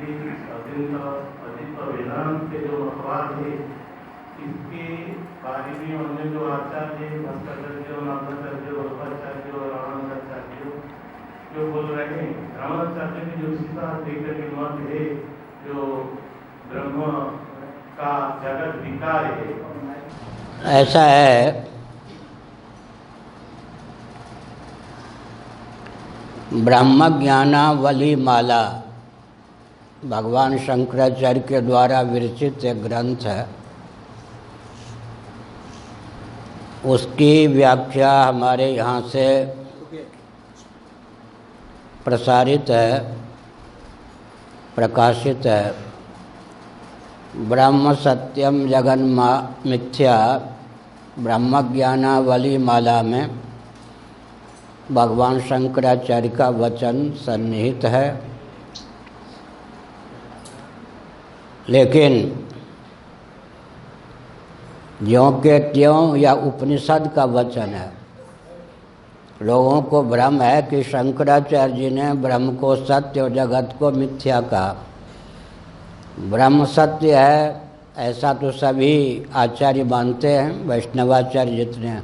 ये अधिक वेदांत के जो अपवाद है इसके बारे में हमने जो आचार्य भास्कराचार्य नाथाचार्य वल्लभाचार्य और रामानुजाचार्य जो बोल रहे हैं, रामानुजाचार्य ने जो सीधा लेकर के मत है जो ब्रह्म का जगत विकार है, ऐसा है। ब्रह्म ज्ञानावली माला भगवान शंकराचार्य के द्वारा विरचित एक ग्रंथ है। उसकी व्याख्या हमारे यहाँ से प्रसारित है, प्रकाशित है। ब्रह्म सत्यम जगन्मा मिथ्या ब्रह्म ज्ञानावली माला में भगवान शंकराचार्य का वचन सन्निहित है। लेकिन ज्यों के त्यों या उपनिषद का वचन है। लोगों को भ्रम है कि शंकराचार्य जी ने ब्रह्म को सत्य और जगत को मिथ्या कहा। ब्रह्म सत्य है ऐसा तो सभी आचार्य मानते हैं, वैष्णवाचार्य जितने हैं।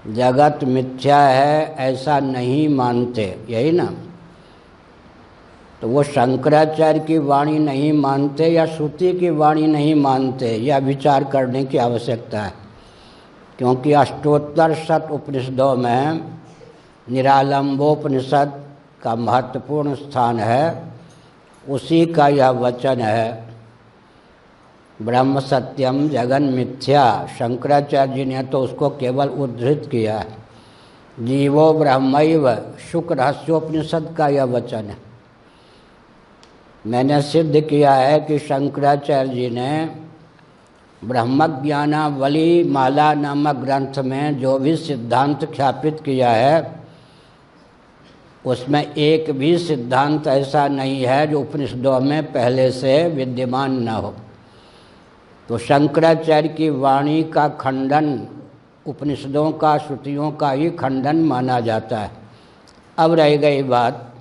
जगत मिथ्या है ऐसा नहीं मानते, यही ना। तो वो शंकराचार्य की वाणी नहीं मानते या श्रुति की वाणी नहीं मानते, यह विचार करने की आवश्यकता है। क्योंकि अष्टोत्तर शत उपनिषदों में निरालंबोपनिषद का महत्वपूर्ण स्थान है। उसी का यह वचन है, ब्रह्म सत्यम जगन मिथ्या। शंकराचार्य जी ने तो उसको केवल उद्धृत किया है। जीवो ब्रह्मैव शुक्र रहस्योपनिषद का यह वचन है। मैंने सिद्ध किया है कि शंकराचार्य जी ने ब्रह्म ज्ञानावली माला नामक ग्रंथ में जो भी सिद्धांत ख्यापित किया है उसमें एक भी सिद्धांत ऐसा नहीं है जो उपनिषदों में पहले से विद्यमान न हो। तो शंकराचार्य की वाणी का खंडन उपनिषदों का, श्रुतियों का ही खंडन माना जाता है। अब रह गई बात,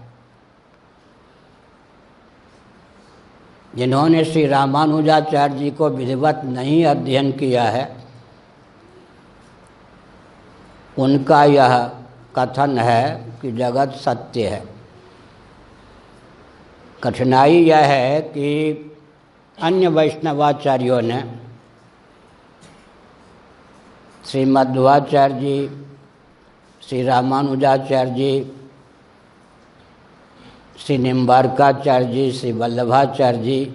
जिन्होंने श्री रामानुजाचार्य जी को विधिवत नहीं अध्ययन किया है, उनका यह कथन है कि जगत सत्य है। कठिनाई यह है कि अन्य वैष्णवाचार्यों ने, श्री मध्वाचार्य जी, श्री रामानुजाचार्य जी, श्री निम्बार्काचार्य जी, श्री वल्लभाचार्य जी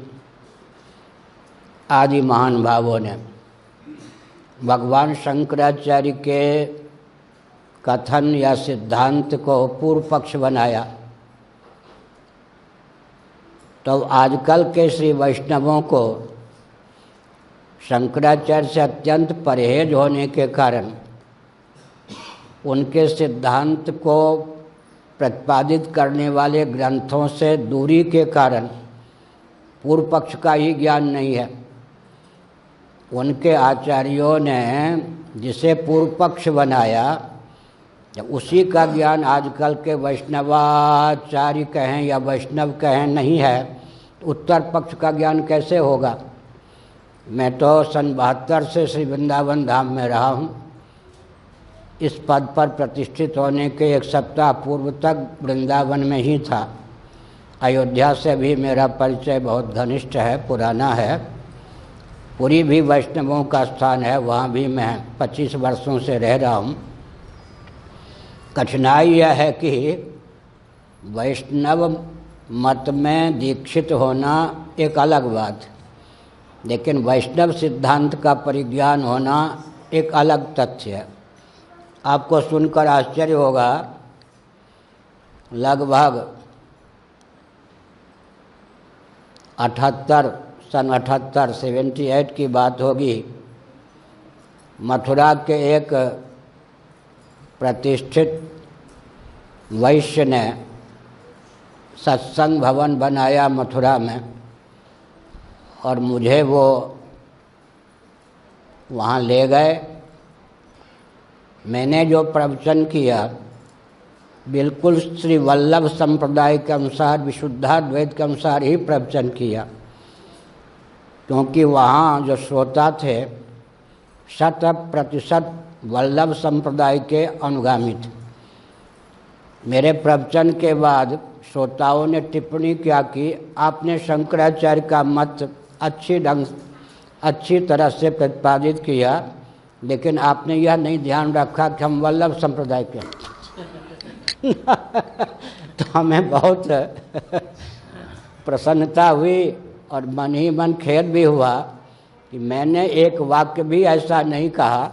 आदि महान भावों ने भगवान शंकराचार्य के कथन या सिद्धांत को पूर्व पक्ष बनाया। तो आजकल के श्री वैष्णवों को शंकराचार्य से अत्यंत परहेज होने के कारण, उनके सिद्धांत को प्रतिपादित करने वाले ग्रंथों से दूरी के कारण पूर्व पक्ष का ही ज्ञान नहीं है। उनके आचार्यों ने जिसे पूर्व पक्ष बनाया, उसी का ज्ञान आजकल के वैष्णवाचार्य कहें या वैष्णव कहें नहीं है, तो उत्तर पक्ष का ज्ञान कैसे होगा। मैं तो सन 72 से श्री वृंदावन धाम में रहा हूँ। इस पद पर प्रतिष्ठित होने के एक सप्ताह पूर्व तक वृंदावन में ही था। अयोध्या से भी मेरा परिचय बहुत घनिष्ठ है, पुराना है। पुरी भी वैष्णवों का स्थान है, वहाँ भी मैं 25 वर्षों से रह रहा हूँ। कठिनाई यह है कि वैष्णव मत में दीक्षित होना एक अलग बात, लेकिन वैष्णव सिद्धांत का परिज्ञान होना एक अलग तथ्य है। आपको सुनकर आश्चर्य होगा, लगभग 78 की बात होगी। मथुरा के एक प्रतिष्ठित वैश्य ने सत्संग भवन बनाया मथुरा में, और मुझे वो वहाँ ले गए। मैंने जो प्रवचन किया बिल्कुल श्री वल्लभ संप्रदाय के अनुसार, विशुद्धाद्वैत के अनुसार ही प्रवचन किया, क्योंकि वहाँ जो श्रोता थे 100% वल्लभ संप्रदाय के अनुगामी थे। मेरे प्रवचन के बाद श्रोताओं ने टिप्पणी क्या की, आपने शंकराचार्य का मत अच्छी तरह से प्रतिपादित किया, लेकिन आपने यह नहीं ध्यान रखा कि हम वल्लभ संप्रदाय के तो हमें बहुत प्रसन्नता हुई और मन ही मन खेद भी हुआ कि मैंने एक वाक्य भी ऐसा नहीं कहा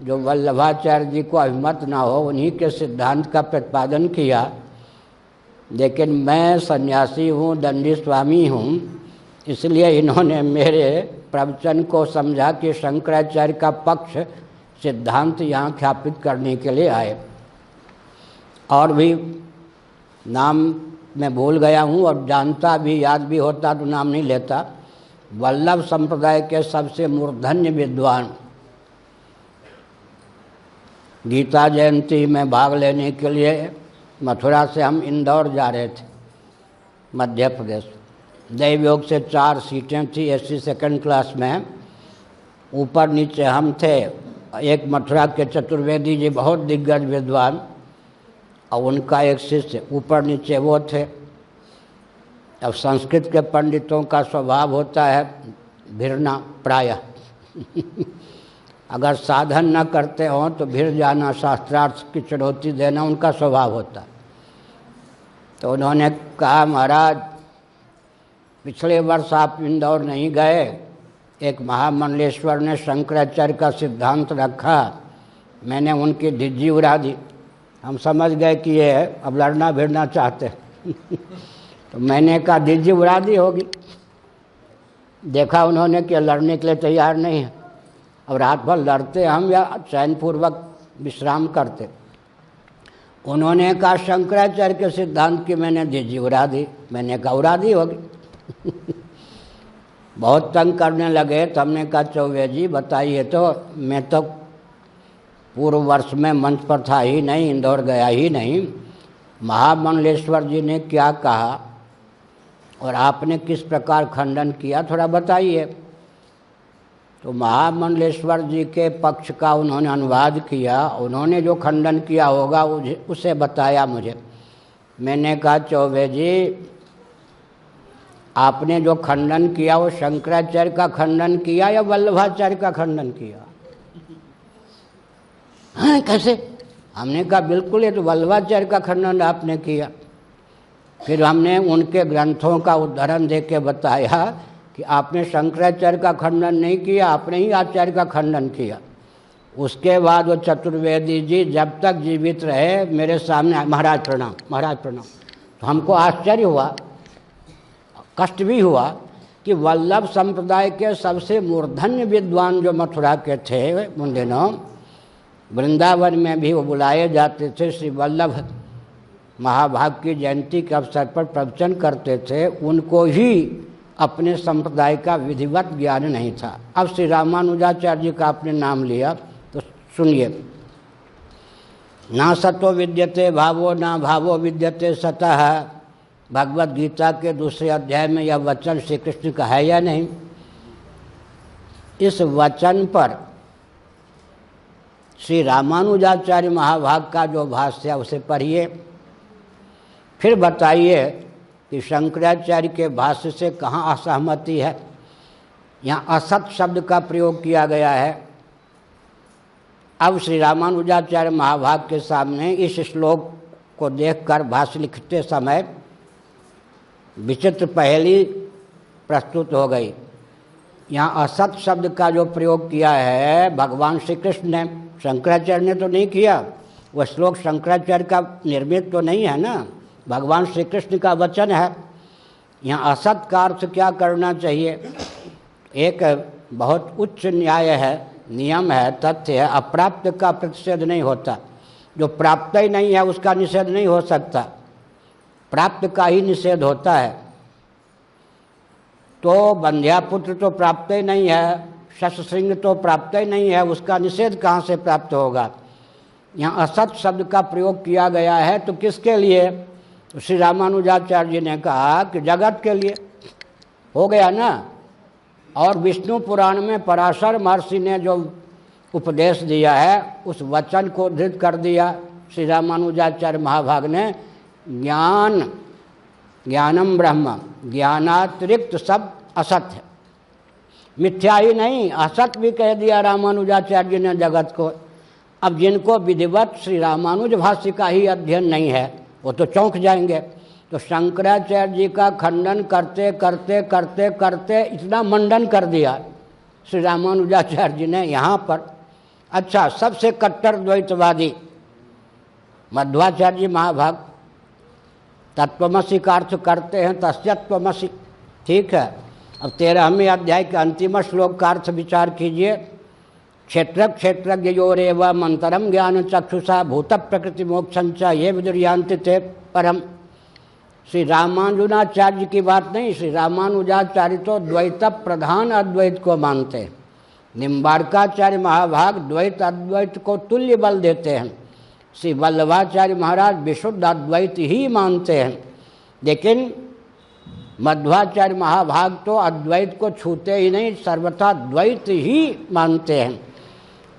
जो वल्लभाचार्य जी को अभिमत ना हो, उन्हीं के सिद्धांत का प्रतिपादन किया। लेकिन मैं सन्यासी हूँ, दंडी स्वामी हूँ, इसलिए इन्होंने मेरे प्रवचन को समझा कि शंकराचार्य का पक्ष सिद्धांत यहाँ ख्यापित करने के लिए आए। और भी नाम मैं भूल गया हूँ और जानता भी, याद भी होता तो नाम नहीं लेता। वल्लभ संप्रदाय के सबसे मूर्धन्य विद्वान, गीता जयंती में भाग लेने के लिए मथुरा से हम इंदौर जा रहे थे, मध्य प्रदेश। दैव योग से 4 सीटें थी एसी सेकंड क्लास में, ऊपर नीचे हम थे। एक मथुरा के चतुर्वेदी जी बहुत दिग्गज विद्वान और उनका एक शिष्य, ऊपर नीचे वो थे। अब संस्कृत के पंडितों का स्वभाव होता है भिड़ना प्रायः अगर साधन न करते हों तो भिड़ जाना, शास्त्रार्थ की चुनौती देना उनका स्वभाव होता है। तो उन्होंने कहा, महाराज पिछले वर्ष आप इंदौर नहीं गए, एक महामंडलेश्वर ने शंकराचार्य का सिद्धांत रखा, मैंने उनकी धिज्जी उड़ा दी। हम समझ गए कि ये अब लड़ना भिड़ना चाहते तो मैंने कहा धिज्जी उड़ा दी होगी। देखा उन्होंने कि लड़ने के लिए तैयार नहीं है। अब रात भर लड़ते हम या चैनपूर्वक विश्राम करते। उन्होंने कहा शंकराचार्य के सिद्धांत की मैंने धिज्जी उड़ा दी। मैंने कहा उड़ा दी होगी बहुत तंग करने लगे। तो हमने कहा चौबे जी बताइए। तो मैं तो पूर्व वर्ष में मंच पर था ही नहीं, इंदौर गया ही नहीं। महामंडलेश्वर जी ने क्या कहा और आपने किस प्रकार खंडन किया, थोड़ा बताइए। तो महामंडलेश्वर जी के पक्ष का उन्होंने अनुवाद किया। उन्होंने जो खंडन किया होगा उसे बताया मुझे। मैंने कहा चौबे जी आपने जो खंडन किया वो शंकराचार्य का खंडन किया या वल्लभाचार्य का खंडन किया? हाँ कैसे? हमने कहा बिल्कुल ये तो वल्लभाचार्य का खंडन आपने किया। फिर हमने उनके ग्रंथों का उदाहरण दे के बताया कि आपने शंकराचार्य का खंडन नहीं किया, आपने ही आचार्य का खंडन किया। उसके बाद वो चतुर्वेदी जी जब तक जीवित रहे मेरे सामने, महाराज प्रणाम, महाराज प्रणाम। तो हमको आश्चर्य हुआ, कष्ट भी हुआ कि वल्लभ संप्रदाय के सबसे मूर्धन्य विद्वान जो मथुरा के थे उन दिनों, वृंदावन में भी वो बुलाए जाते थे, श्री वल्लभ महाभाग की जयंती के अवसर पर प्रवचन करते थे, उनको ही अपने संप्रदाय का विधिवत ज्ञान नहीं था। अब श्री रामानुजाचार्य जी का आपने नाम लिया तो सुनिए। ना सतो विद्यते भावो ना भावो विद्यते सतः, भगवत गीता के दूसरे अध्याय में यह वचन श्री कृष्ण का है या नहीं? इस वचन पर श्री रामानुजाचार्य महाभाग का जो भाष्य है उसे पढ़िए, फिर बताइए कि शंकराचार्य के भाष्य से कहाँ असहमति है। यहाँ असत शब्द का प्रयोग किया गया है। अब श्री रामानुजाचार्य महाभाग के सामने इस श्लोक को देखकर भाष्य लिखते समय विचित्र पहेली प्रस्तुत हो गई। यहाँ असत शब्द का जो प्रयोग किया है भगवान श्री कृष्ण ने, शंकराचार्य ने तो नहीं किया। वह श्लोक शंकराचार्य का निर्मित तो नहीं है ना, भगवान श्री कृष्ण का वचन है। यहाँ असत का अर्थ क्या करना चाहिए? एक बहुत उच्च न्याय है, नियम है, तथ्य है, अप्राप्त का प्रतिषेध नहीं होता। जो प्राप्त ही नहीं है उसका निषेध नहीं हो सकता, प्राप्त का ही निषेध होता है। तो बंध्यापुत्र तो प्राप्त ही नहीं है, शशसिंह तो प्राप्त ही नहीं है, उसका निषेध कहाँ से प्राप्त होगा? यहाँ असत शब्द का प्रयोग किया गया है, तो किसके लिए? तो श्री रामानुजाचार्य जी ने कहा कि जगत के लिए। हो गया ना। और विष्णु पुराण में पराशर महर्षि ने जो उपदेश दिया है उस वचन को उद्धृत कर दिया श्री रामानुजाचार्य महाभाग ने। ज्ञानम ब्रह्म, ज्ञानातिरिक्त सब असत है, मिथ्या ही नहीं असत भी कह दिया रामानुजाचार्य जी ने जगत को। अब जिनको विधिवत श्री रामानुज भाष्य का ही अध्ययन नहीं है वो तो चौंक जाएंगे। तो शंकराचार्य जी का खंडन करते करते करते करते इतना मंडन कर दिया श्री रामानुजाचार्य जी ने यहाँ पर। अच्छा, सबसे कट्टर द्वैतवादी मध्वाचार्य जी महाभाग तत्वमसि का अर्थ करते हैं तस्यत्वमसि, ठीक है। अब 13वें अध्याय के अंतिम श्लोक का अर्थ विचार कीजिए। क्षेत्र क्षेत्रज्ञयोरेव मंतरम ज्ञान चक्षुषा भूत प्रकृति मोक्षंच ये विदुर्यान्ति ते परम। श्री रामानुजाचार्य की बात नहीं, श्री रामानुजाचार्य तो द्वैत प्रधान अद्वैत को मानते हैं। निम्बार्काचार्य महाभाग द्वैत अद्वैत को तुल्य बल देते हैं। श्री वल्लभाचार्य महाराज विशुद्ध अद्वैत ही मानते हैं। लेकिन मध्वाचार्य महाभाग तो अद्वैत को छूते ही नहीं, सर्वथा द्वैत ही मानते हैं।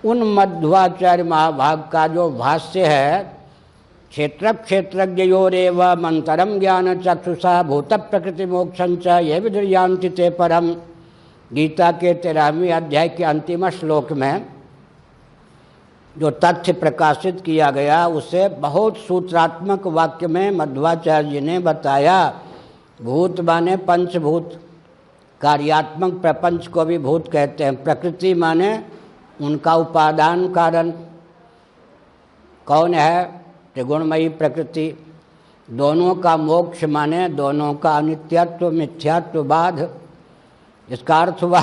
उन मध्वाचार्य महाभाग का जो भाष्य है, क्षेत्र क्षेत्रज्ञयोरेव मंतरम ज्ञान चक्षुषा भूत प्रकृति मोक्षंच ये विदुर्यान्ति ते परम, गीता के 13वें अध्याय के अंतिम श्लोक में जो तथ्य प्रकाशित किया गया उसे बहुत सूत्रात्मक वाक्य में मध्वाचार्य जी ने बताया। भूत माने पंचभूत, कार्यात्मक प्रपंच को भी भूत कहते हैं। प्रकृति माने उनका उपादान कारण कौन है? त्रिगुणमयी प्रकृति। दोनों का मोक्ष माने दोनों का अनित्यत्व मिथ्यात्व बाध। इसका अर्थ हुआ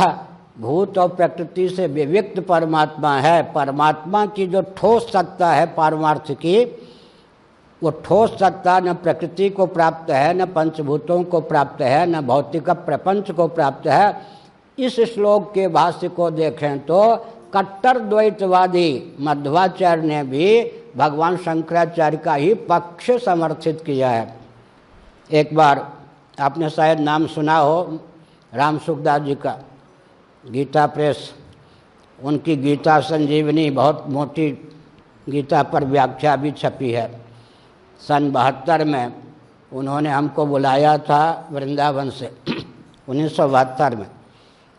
भूत और प्रकृति से विविक्त परमात्मा है। परमात्मा की जो ठोस सत्ता है पारमार्थ की, वो ठोस सत्ता न प्रकृति को प्राप्त है, न पंचभूतों को प्राप्त है, न भौतिक प्रपंच को प्राप्त है। इस श्लोक के भाष्य को देखें तो कट्टर द्वैतवादी मध्वाचार्य ने भी भगवान शंकराचार्य का ही पक्ष समर्थित किया है। एक बार आपने शायद नाम सुना हो राम सुखदास जी का, गीता प्रेस, उनकी गीता संजीवनी बहुत मोटी गीता पर व्याख्या भी छपी है। सन 72 में उन्होंने हमको बुलाया था वृंदावन से 1972 में।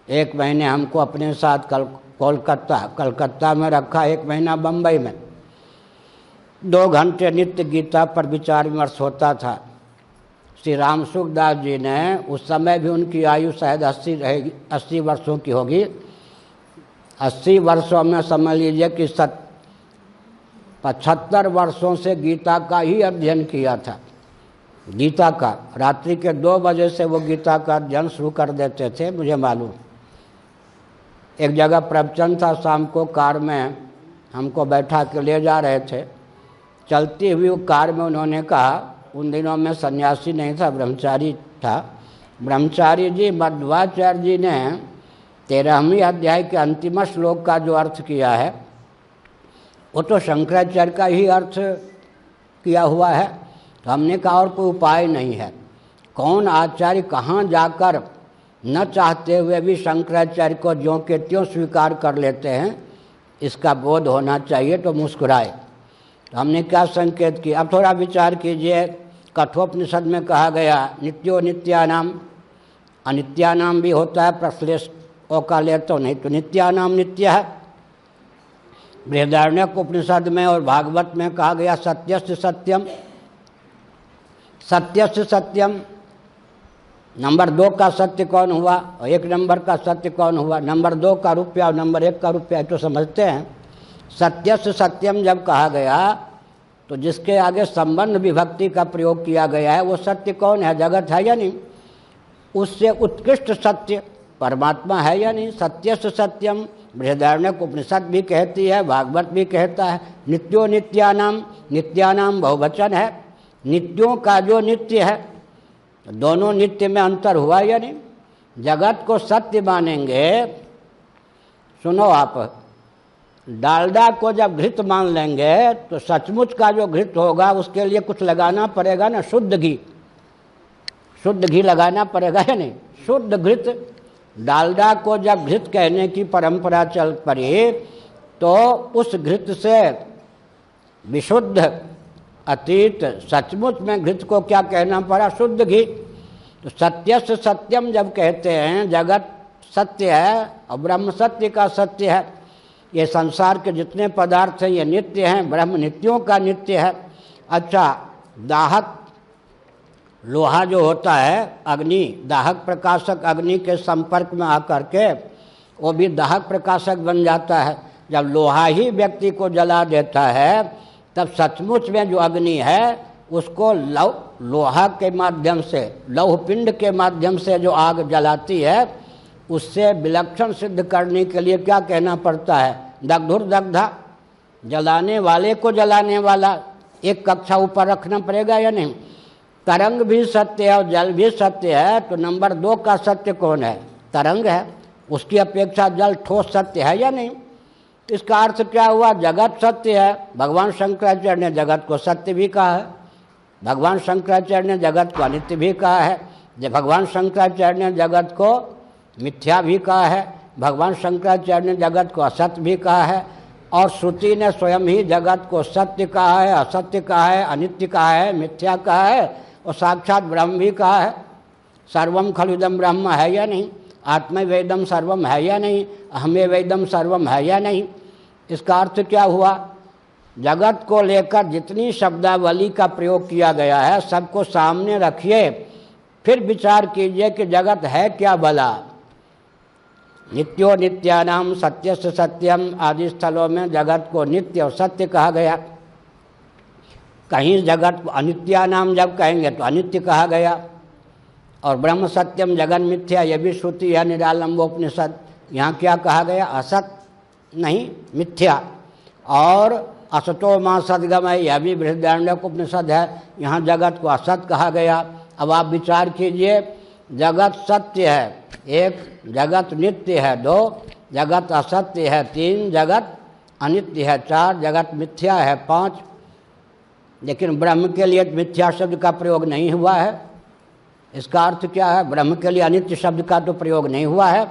1 महीने हमको अपने साथ कलकत्ता में रखा, 1 महीना बम्बई में। 2 घंटे नित्य गीता पर विचार विमर्श होता था। श्री राम सुखदास जी ने, उस समय भी उनकी आयु शायद 80 वर्षों की होगी। 80 वर्षों में समझ लीजिए कि 75 वर्षों से गीता का ही अध्ययन किया था। गीता का रात्रि के 2 बजे से वो गीता का अध्ययन शुरू कर देते थे, मुझे मालूम। एक जगह प्रवचन था, शाम को कार में हमको बैठा के ले जा रहे थे। चलती हुई कार में उन्होंने कहा, उन दिनों में सन्यासी नहीं था, ब्रह्मचारी था। ब्रह्मचारी जी मध्वाचार्य जी ने 13वें अध्याय के अंतिम श्लोक का जो अर्थ किया है वो तो शंकराचार्य का ही अर्थ किया हुआ है। तो हमने कहा और कोई उपाय नहीं है। कौन आचार्य कहाँ जाकर न चाहते हुए भी शंकराचार्य को ज्यों के त्यों स्वीकार कर लेते हैं, इसका बोध होना चाहिए। तो मुस्कुराए। तो हमने क्या संकेत किया? अब थोड़ा विचार कीजिए। कठोपनिषद में कहा गया नित्यो नित्यानाम, अनित्यानाम भी होता है, प्रश्लेष का ले तो नहीं, तो नित्यानाम नित्य है। बृहदारण्यक उपनिषद में और भागवत में कहा गया सत्यस्य सत्यम, सत्यस्य सत्यम। नंबर 2 का सत्य कौन हुआ और 1 नंबर का सत्य कौन हुआ? नंबर 2 का रुपया और नंबर 1 का रुपया, तो समझते हैं। सत्यस्य सत्यम जब कहा गया तो जिसके आगे संबंध विभक्ति का प्रयोग किया गया है वो सत्य कौन है? जगत है या नहीं? उससे उत्कृष्ट सत्य परमात्मा है या नहीं? सत्यस्य सत्यम बृहदारण्यक उपनिषद भी कहती है, भागवत भी कहता है। नित्यो नित्यानाम, नित्यानाम बहुवचन है। नित्यों का जो नित्य है, दोनों नित्य में अंतर हुआ या नहीं? जगत को सत्य मानेंगे। सुनो आप, डालडा को जब घृत मान लेंगे तो सचमुच का जो घृत होगा उसके लिए कुछ लगाना पड़ेगा ना, शुद्ध घी लगाना पड़ेगा या नहीं। शुद्ध घृत, डालडा को जब घृत कहने की परंपरा चल पड़ी तो उस घृत से विशुद्ध अतीत सचमुच में घृत को क्या कहना पड़ा, शुद्ध घी। तो सत्यस्य सत्यम जब कहते हैं, जगत सत्य है और ब्रह्म सत्य का सत्य है। ये संसार के जितने पदार्थ हैं ये नित्य हैं, ब्रह्म नित्यों का नित्य है। अच्छा, दाहक लोहा जो होता है, अग्नि, दाहक प्रकाशक अग्नि के संपर्क में आकर के वो भी दाहक प्रकाशक बन जाता है। जब लोहा ही व्यक्ति को जला देता है तब सचमुच में जो अग्नि है उसको लोहा के माध्यम से, लौह पिंड के माध्यम से जो आग जलाती है उससे विलक्षण सिद्ध करने के लिए क्या कहना पड़ता है, दग्धुर्दग्धा, जलाने वाले को जलाने वाला। एक कक्षा ऊपर रखना पड़ेगा या नहीं। तरंग भी सत्य है और जल भी सत्य है, तो नंबर 2 का सत्य कौन है, तरंग है। उसकी अपेक्षा जल ठोस सत्य है या नहीं। इसका अर्थ क्या हुआ, जगत सत्य है। भगवान शंकराचार्य ने जगत को सत्य भी कहा है, भगवान शंकराचार्य ने जगत को अनित्य भी कहा है, भगवान शंकराचार्य ने जगत को मिथ्या भी कहा है, भगवान शंकराचार्य ने जगत को असत्य भी कहा है, और श्रुति ने स्वयं ही जगत को सत्य कहा है, असत्य कहा है, अनित्य कहा है, मिथ्या कहा है और साक्षात ब्रह्म भी कहा है। सर्वम खलुदम ब्रह्म है या नहीं, आत्मा वेदम सर्वम है या नहीं, अहमे वेदम सर्वम है या नहीं। इसका अर्थ क्या हुआ, जगत को लेकर जितनी शब्दावली का प्रयोग किया गया है सबको सामने रखिए, फिर विचार कीजिए कि जगत है क्या भला। नित्यो नित्यानाम सत्यस्य सत्यम आदि स्थलों में जगत को नित्य और सत्य कहा गया। कहीं जगत को अनित्यानाम जब कहेंगे तो अनित्य कहा गया, और ब्रह्म सत्यम जगन मिथ्या ये भी श्रुति है, निरालंबोपनिषद। यहाँ क्या कहा गया, असत नहीं मिथ्या। और असतो मां सदगमय यह भी बृहदारण्यकोपनिषद है, यहाँ जगत को असत कहा गया। अब आप विचार कीजिए, जगत सत्य है 1, जगत नित्य है 2, जगत असत्य है 3, जगत अनित्य है 4, जगत मिथ्या है 5। लेकिन ब्रह्म के लिए मिथ्या शब्द का प्रयोग नहीं हुआ है। इसका अर्थ क्या है, ब्रह्म के लिए अनित्य शब्द का तो प्रयोग नहीं हुआ है।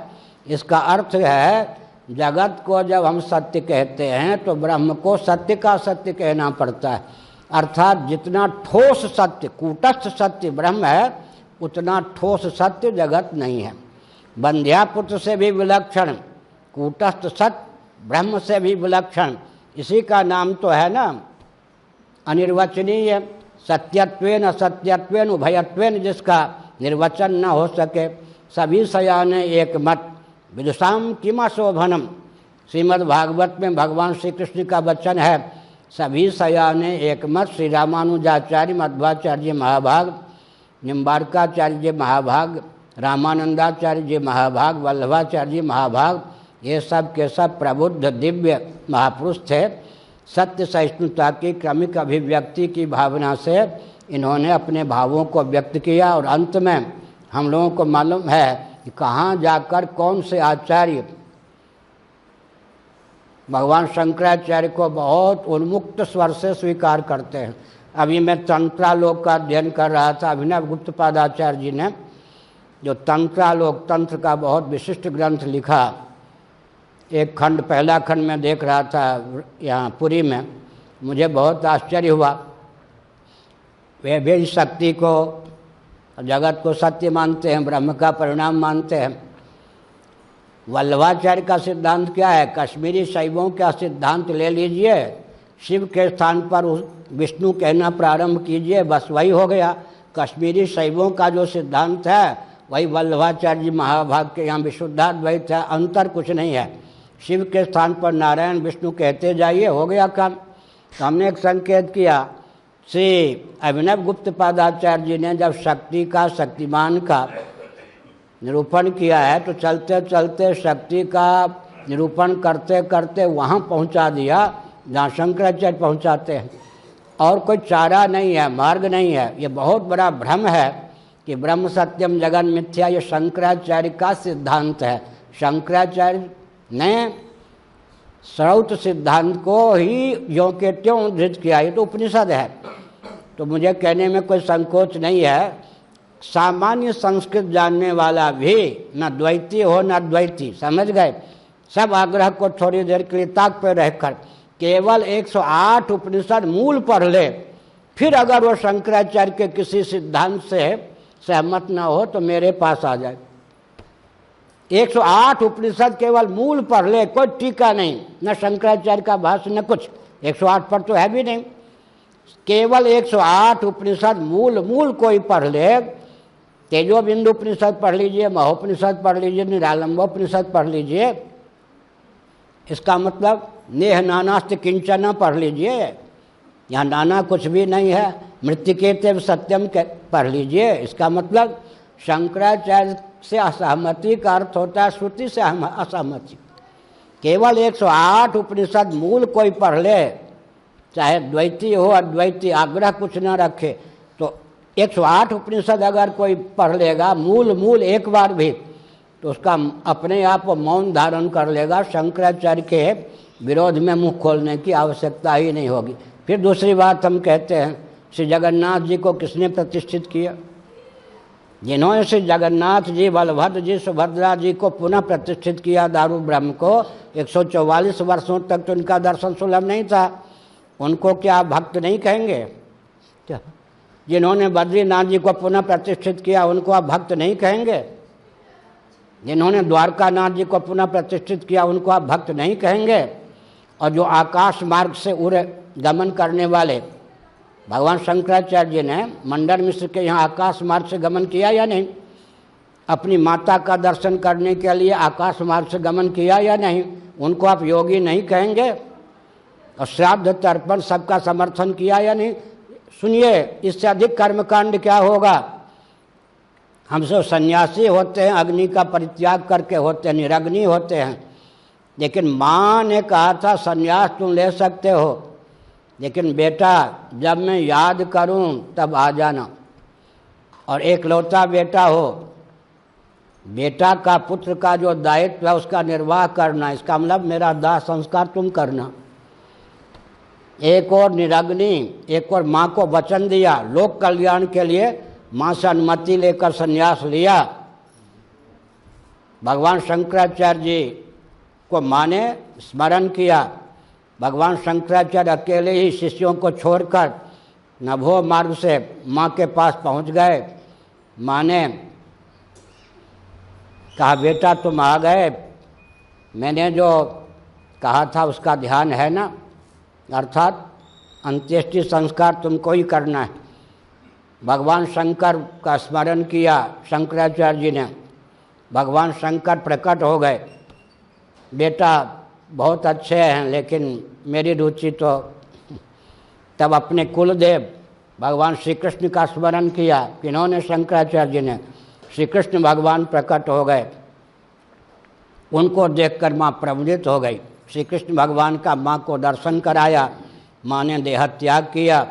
इसका अर्थ है जगत को जब हम सत्य कहते हैं तो ब्रह्म को सत्य का सत्य कहना पड़ता है। अर्थात जितना ठोस सत्य, कूटस्थ सत्य ब्रह्म है, उतना ठोस सत्य जगत नहीं है। बंध्यापुत्र से भी विलक्षण कूटस्थ सत्य ब्रह्म से भी विलक्षण, इसी का नाम तो है ना अनिर्वचनीय। सत्यत्वेन असत्यत्वेन उभयत्वेन जिसका निर्वचन न हो सके, सभी सयाने एक मत विदुषाम किम शोभनम। श्रीमद् भागवत में भगवान श्री कृष्ण का वचन है, सभी सयाने एक मत। श्री रामानुजाचार्य, मध्वाचार्य जी महाभाग, निम्बारकाचार्य जी महाभाग, रामानंदाचार्य जी महाभाग, वल्लभाचार्य जी महाभाग, ये सब के सब प्रबुद्ध दिव्य महापुरुष थे। सत्य सहिष्णुता की क्रमिक अभिव्यक्ति की भावना से इन्होंने अपने भावों को व्यक्त किया, और अंत में हम लोगों को मालूम है कि कहाँ जाकर कौन से आचार्य भगवान शंकराचार्य को बहुत उन्मुक्त स्वर से स्वीकार करते हैं। अभी मैं तंत्रालोक का अध्ययन कर रहा था, अभिनव गुप्त पादाचार्य जी ने जो तंत्रालोक, तंत्र का बहुत विशिष्ट ग्रंथ लिखा। एक खंड, पहला खंड में देख रहा था यहाँ पुरी में, मुझे बहुत आश्चर्य हुआ। वे भी शक्ति को, जगत को सत्य मानते हैं, ब्रह्म का परिणाम मानते हैं। वल्लभाचार्य का सिद्धांत क्या है, कश्मीरी शैवों का सिद्धांत ले लीजिए, शिव के स्थान पर विष्णु कहना प्रारंभ कीजिए, बस वही हो गया। कश्मीरी शैवों का जो सिद्धांत है वही वल्लभाचार्य जी महाभाग के यहाँ विशुद्धाद्वैत है, अंतर कुछ नहीं है। शिव के स्थान पर नारायण विष्णु कहते जाइए, हो गया काम। तो हमने एक संकेत किया, श्री अभिनव गुप्त पादाचार्य जी ने जब शक्ति का, शक्तिमान का निरूपण किया है तो चलते चलते शक्ति का निरूपण करते करते वहाँ पहुँचा दिया जहाँ शंकराचार्य पहुँचाते हैं, और कोई चारा नहीं है, मार्ग नहीं है। ये बहुत बड़ा भ्रम है कि ब्रह्म सत्यम जगन मिथ्या, ये शंकराचार्य का सिद्धांत है। शंकराचार्य ने श्रौत सिद्धांत को ही ज्यों के त्यों उद्धृत किया। ये तो उपनिषद है, तो मुझे कहने में कोई संकोच नहीं है। सामान्य संस्कृत जानने वाला भी न द्वैती हो न द्वैती, समझ गए, सब आग्रह को थोड़ी देर के लिए ताक पे रहकर केवल 108 उपनिषद मूल पढ़ ले, फिर अगर वो शंकराचार्य के किसी सिद्धांत से सहमत न हो तो मेरे पास आ जाए। 108 उपनिषद केवल मूल पढ़ ले, कोई टीका नहीं, न शंकराचार्य का भाष्य न कुछ, 108 पर तो है भी नहीं, केवल 108 उपनिषद मूल कोई पढ़ ले। तेजोबिंदु उपनिषद पढ़ लीजिए, महोपनिषद पढ़ लीजिए, निरालंबोपनिषद पढ़ लीजिए, इसका मतलब नेह नानास्त किंचन पढ़ लीजिए, यहाँ नाना कुछ भी नहीं है, मृत्तिकेते सत्यम पढ़ लीजिए, इसका मतलब शंकराचार्य से असहमति का अर्थ होता है श्रुति से असहमति। केवल 108 उपनिषद मूल कोई पढ़ ले, चाहे द्वैती हो अद्वैती, आग्रह कुछ न रखे, तो 108 उपनिषद अगर कोई पढ़ लेगा मूल एक बार भी, तो उसका अपने आप मौन धारण कर लेगा, शंकराचार्य के विरोध में मुंह खोलने की आवश्यकता ही नहीं होगी। फिर दूसरी बात हम कहते हैं, श्री जगन्नाथ जी को किसने प्रतिष्ठित किया? जिन्होंने श्री जगन्नाथ जी, बलभद्र जी, सुभद्रा जी को पुनः प्रतिष्ठित किया दारू ब्रह्म को, 144 वर्षों तक तो उनका दर्शन सुलभ नहीं था, उनको क्या आप भक्त नहीं कहेंगे क्या? जिन्होंने बद्रीनाथ जी को पुनः प्रतिष्ठित किया उनको आप भक्त नहीं कहेंगे? जिन्होंने द्वारकानाथ जी को पुनः प्रतिष्ठित किया उनको आप भक्त नहीं कहेंगे? और जो आकाश मार्ग से उड़े गमन करने वाले भगवान शंकराचार्य जी ने मंडन मिश्र के यहाँ आकाश मार्ग से गमन किया या नहीं? अपनी माता का दर्शन करने के लिए आकाश मार्ग से गमन किया या नहीं? उनको आप योगी नहीं कहेंगे? और श्राद्ध तर्पण सबका समर्थन किया या नहीं? सुनिए, इससे अधिक कर्मकांड क्या होगा? हम सब सन्यासी होते हैं, अग्नि का परित्याग करके होते हैं, निरग्नि होते हैं, लेकिन माँ ने कहा था सन्यास तुम ले सकते हो, लेकिन बेटा जब मैं याद करूं तब आ जाना। और एकलौता बेटा हो, बेटा का पुत्र का जो दायित्व है उसका निर्वाह करना, इसका मतलब मेरा दाह संस्कार तुम करना। एक और निरग्नि, एक और माँ को वचन दिया, लोक कल्याण के लिए माँ से अनुमति लेकर संन्यास लिया। भगवान शंकराचार्य जी को माँ ने स्मरण किया, भगवान शंकराचार्य अकेले ही शिष्यों को छोड़कर नभो मार्ग से माँ के पास पहुँच गए। माँ ने कहा बेटा तुम आ गए, मैंने जो कहा था उसका ध्यान है ना? अर्थात अंत्येष्टि संस्कार तुमको ही करना है। भगवान शंकर का स्मरण किया शंकराचार्य जी ने, भगवान शंकर प्रकट हो गए, बेटा बहुत अच्छे हैं लेकिन मेरी रुचि तो, तब अपने कुलदेव भगवान श्री कृष्ण का स्मरण किया। किन्होंने? शंकराचार्य जी ने। श्री कृष्ण भगवान प्रकट हो गए, उनको देखकर माँ प्रमुदित हो गई। श्री कृष्ण भगवान का माँ को दर्शन कराया, माँ ने देह त्याग किया।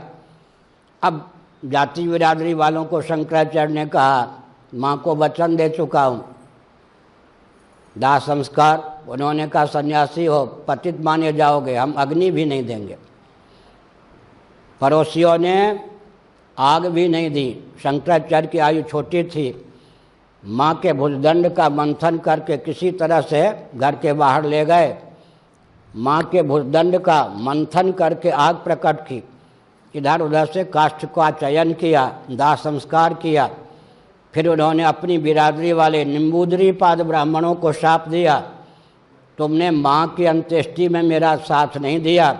अब जाति बिरादरी वालों को शंकराचार्य ने कहा माँ को वचन दे चुका हूँ, दाह संस्कार, उन्होंने कहा सन्यासी हो पतित माने जाओगे, हम अग्नि भी नहीं देंगे। पड़ोसियों ने आग भी नहीं दी। शंकराचार्य की आयु छोटी थी, माँ के भुजदंड का मंथन करके किसी तरह से घर के बाहर ले गए। माँ के भुजदंड का मंथन करके आग प्रकट की, इधर उधर से काष्ठ का चयन किया, दाह संस्कार किया। फिर उन्होंने अपनी बिरादरी वाले निम्बूदरी पाद ब्राह्मणों को शाप दिया, तुमने माँ की अंत्येष्टि में मेरा साथ नहीं दिया,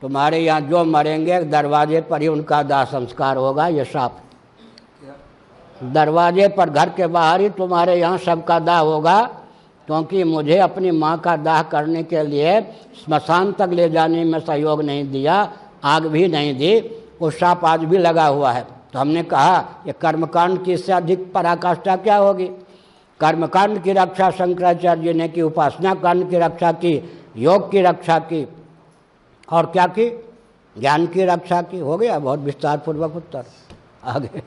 तुम्हारे यहाँ जो मरेंगे दरवाजे पर ही उनका दाह संस्कार होगा। ये शाप, दरवाजे पर, घर के बाहर ही तुम्हारे यहाँ सबका दाह होगा, क्योंकि मुझे अपनी माँ का दाह करने के लिए स्मशान तक ले जाने में सहयोग नहीं दिया, आग भी नहीं दी। वो शाप आज भी लगा हुआ है। तो हमने कहा ये कर्मकांड की इससे अधिक पराकाष्ठा क्या होगी? कर्मकांड की रक्षा शंकराचार्य जी ने की, उपासना कांड की रक्षा की, योग की रक्षा की, और क्या की? ज्ञान की रक्षा की। हो गया बहुत विस्तार पूर्वक उत्तर। आगे